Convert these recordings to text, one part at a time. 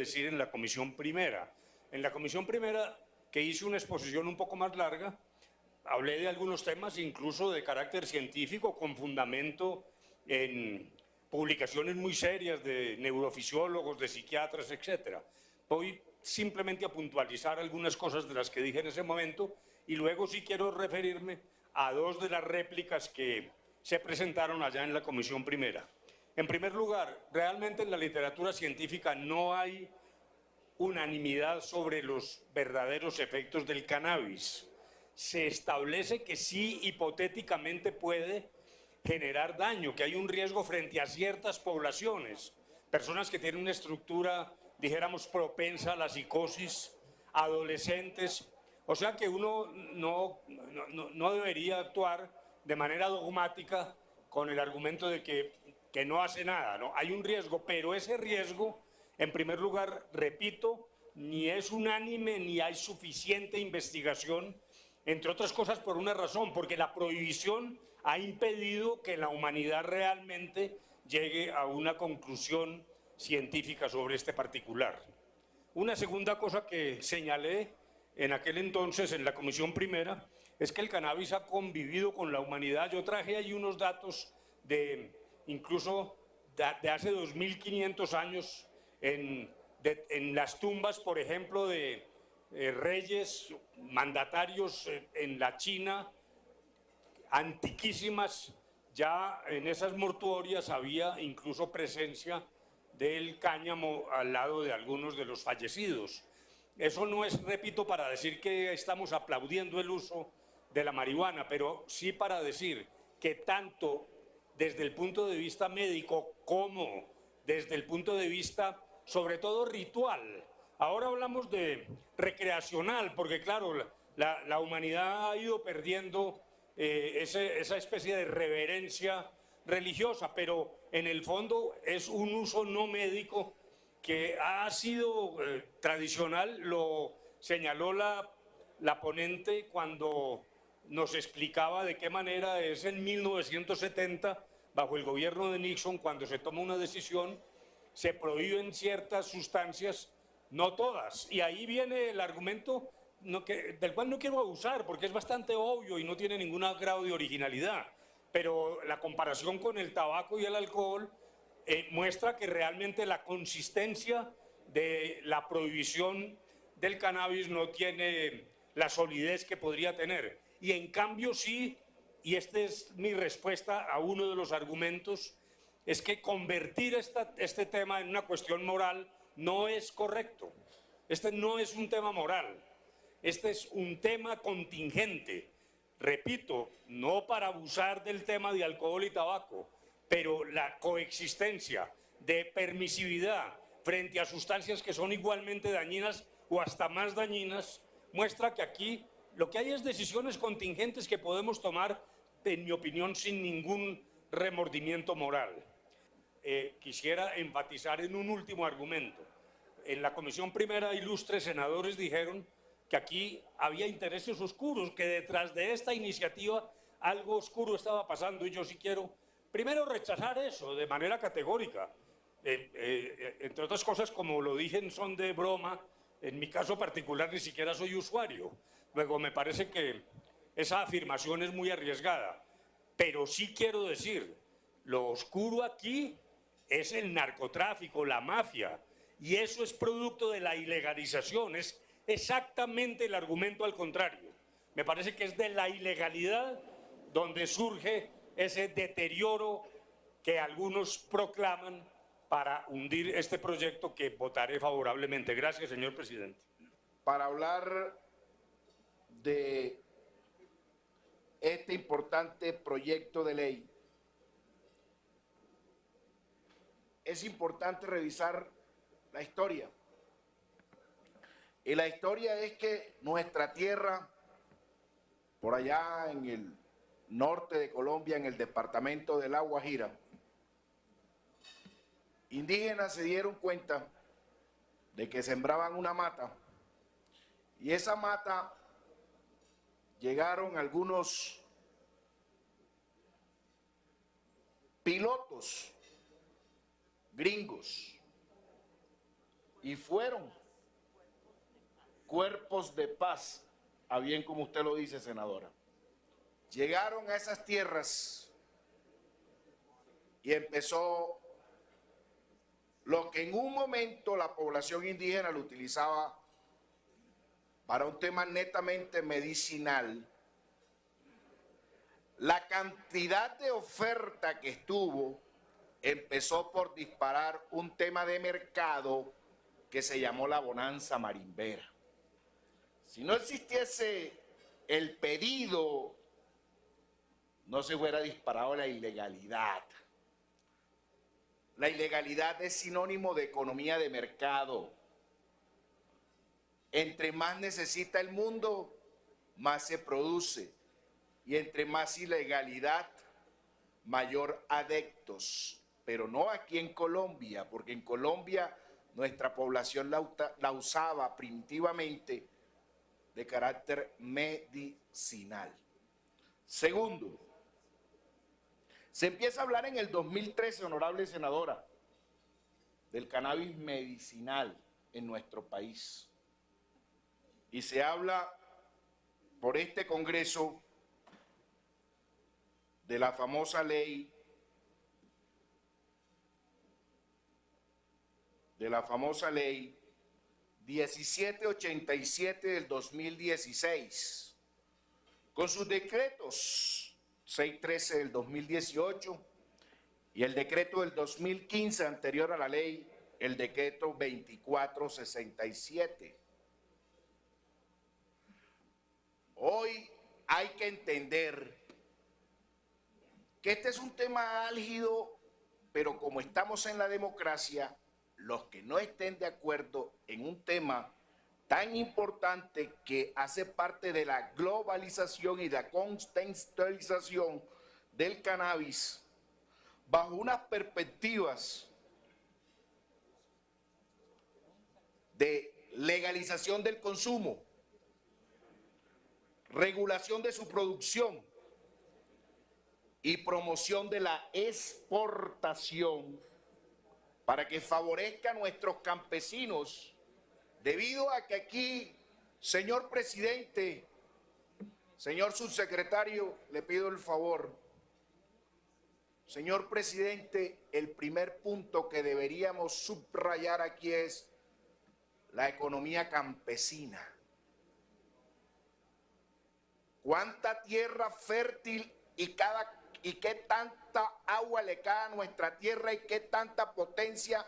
decir en la comisión primera. En la comisión primera, que hice una exposición un poco más larga, hablé de algunos temas incluso de carácter científico con fundamento en publicaciones muy serias de neurofisiólogos, de psiquiatras, etc. Voy simplemente a puntualizar algunas cosas de las que dije en ese momento y luego sí quiero referirme a dos de las réplicas que se presentaron allá en la comisión primera. En primer lugar, realmente en la literatura científica no hay unanimidad sobre los verdaderos efectos del cannabis. Se establece que sí, hipotéticamente puede generar daño, que hay un riesgo frente a ciertas poblaciones, personas que tienen una estructura, dijéramos, propensa a la psicosis, adolescentes, o sea que uno no debería actuar de manera dogmática con el argumento de que no hace nada, ¿no? Hay un riesgo, pero ese riesgo, en primer lugar, repito, ni es unánime ni hay suficiente investigación, entre otras cosas por una razón, porque la prohibición ha impedido que la humanidad realmente llegue a una conclusión científica sobre este particular. Una segunda cosa que señalé en aquel entonces en la comisión primera es que el cannabis ha convivido con la humanidad. Yo traje ahí unos datos de incluso de hace 2500 años en las tumbas, por ejemplo, de reyes, mandatarios en la China, antiquísimas. Ya en esas mortuorias había incluso presencia del cáñamo al lado de algunos de los fallecidos. Eso no es, repito, para decir que estamos aplaudiendo el uso de la marihuana, pero sí para decir que tanto desde el punto de vista médico como desde el punto de vista, sobre todo, ritual. Ahora hablamos de recreacional, porque claro, la humanidad ha ido perdiendo esa especie de reverencia religiosa, pero en el fondo es un uso no médico que ha sido tradicional. Lo señaló la ponente cuando nos explicaba de qué manera es en 1970, bajo el gobierno de Nixon, cuando se toma una decisión, se prohíben ciertas sustancias, no todas, y ahí viene el argumento del cual no quiero abusar porque es bastante obvio y no tiene ningún grado de originalidad, pero la comparación con el tabaco y el alcohol muestra que realmente la consistencia de la prohibición del cannabis no tiene la solidez que podría tener. Y en cambio sí, y esta es mi respuesta a uno de los argumentos, es que convertir este tema en una cuestión moral no es correcto. Este no es un tema moral, este es un tema contingente. Repito, no para abusar del tema de alcohol y tabaco, pero la coexistencia de permisividad frente a sustancias que son igualmente dañinas o hasta más dañinas, muestra que aquí lo que hay es decisiones contingentes que podemos tomar, en mi opinión, sin ningún remordimiento moral. Quisiera enfatizar en un último argumento. En la comisión primera, ilustres senadores dijeron que aquí había intereses oscuros, que detrás de esta iniciativa algo oscuro estaba pasando, y yo sí quiero primero rechazar eso de manera categórica. Entre otras cosas, como lo dije en son de broma, en mi caso particular ni siquiera soy usuario. Luego me parece que esa afirmación es muy arriesgada, pero sí quiero decir, lo oscuro aquí es el narcotráfico, la mafia, y eso es producto de la ilegalización, es exactamente el argumento al contrario. Me parece que es de la ilegalidad donde surge ese deterioro que algunos proclaman para hundir este proyecto que votaré favorablemente. Gracias, señor presidente. Para hablar de este importante proyecto de ley, es importante revisar la historia. Y la historia es que nuestra tierra, por allá en el norte de Colombia, en el departamento de La Guajira, indígenas se dieron cuenta de que sembraban una mata, y esa mata llegaron algunos pilotos gringos y fueron cuerpos de paz, a bien como usted lo dice, senadora. Llegaron a esas tierras y empezó lo que en un momento la población indígena lo utilizaba para un tema netamente medicinal. La cantidad de oferta que estuvo empezó por disparar un tema de mercado que se llamó la bonanza marimbera. Si no existiese el pedido, no se hubiera disparado la ilegalidad. La ilegalidad es sinónimo de economía de mercado. Entre más necesita el mundo, más se produce. Y entre más ilegalidad, mayor adeptos. Pero no aquí en Colombia, porque en Colombia nuestra población la usaba primitivamente de carácter medicinal. Segundo, se empieza a hablar en el 2013, honorable senadora, del cannabis medicinal en nuestro país. Y se habla por este Congreso de la famosa ley, 1787 del 2016, con sus decretos 613 del 2018 y el decreto del 2015 anterior a la ley, el decreto 2467. Hoy hay que entender que este es un tema álgido, pero como estamos en la democracia, los que no estén de acuerdo en un tema tan importante que hace parte de la globalización y la contextualización del cannabis, bajo unas perspectivas de legalización del consumo, regulación de su producción y promoción de la exportación para que favorezca a nuestros campesinos, debido a que aquí, señor presidente, señor subsecretario, le pido el favor, señor presidente, el primer punto que deberíamos subrayar aquí es la economía campesina. ¿Cuánta tierra fértil y qué tanta agua le cae a nuestra tierra y qué tanta potencia?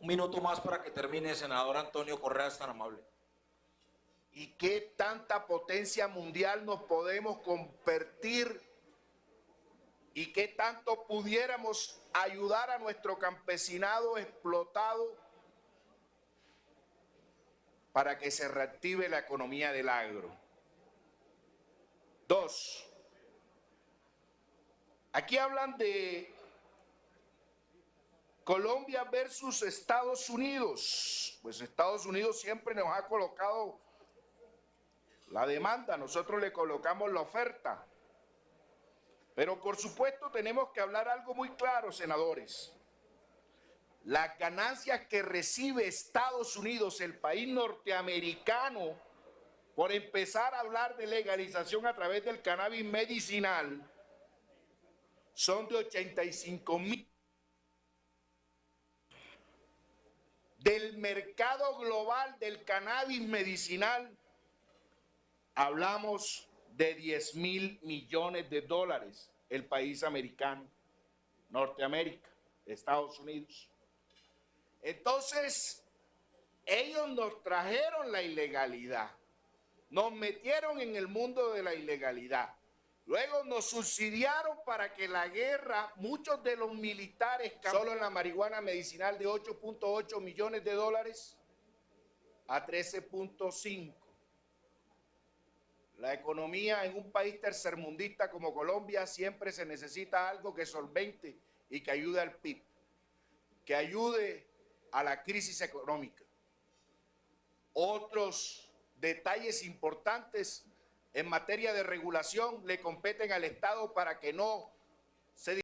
Un minuto más para que termine, senador Antonio Correa, es tan amable. ¿Y qué tanta potencia mundial nos podemos convertir? ¿Y qué tanto pudiéramos ayudar a nuestro campesinado explotado para que se reactive la economía del agro? Dos, aquí hablan de Colombia versus Estados Unidos. Pues Estados Unidos siempre nos ha colocado la demanda, nosotros le colocamos la oferta. Pero por supuesto tenemos que hablar algo muy claro, senadores. Las ganancias que recibe Estados Unidos, el país norteamericano, por empezar a hablar de legalización a través del cannabis medicinal, son de 85.000. Del mercado global del cannabis medicinal, hablamos de 10.000 millones de dólares, el país americano, Norteamérica, Estados Unidos. Entonces, ellos nos trajeron la ilegalidad, nos metieron en el mundo de la ilegalidad. Luego nos subsidiaron para que la guerra, muchos de los militares, solo en la marihuana medicinal de 8.8 millones de dólares a 13.5. La economía en un país tercermundista como Colombia siempre se necesita algo que solvente y que ayude al PIB, que ayude a la crisis económica. Otros detalles importantes en materia de regulación le competen al Estado para que no se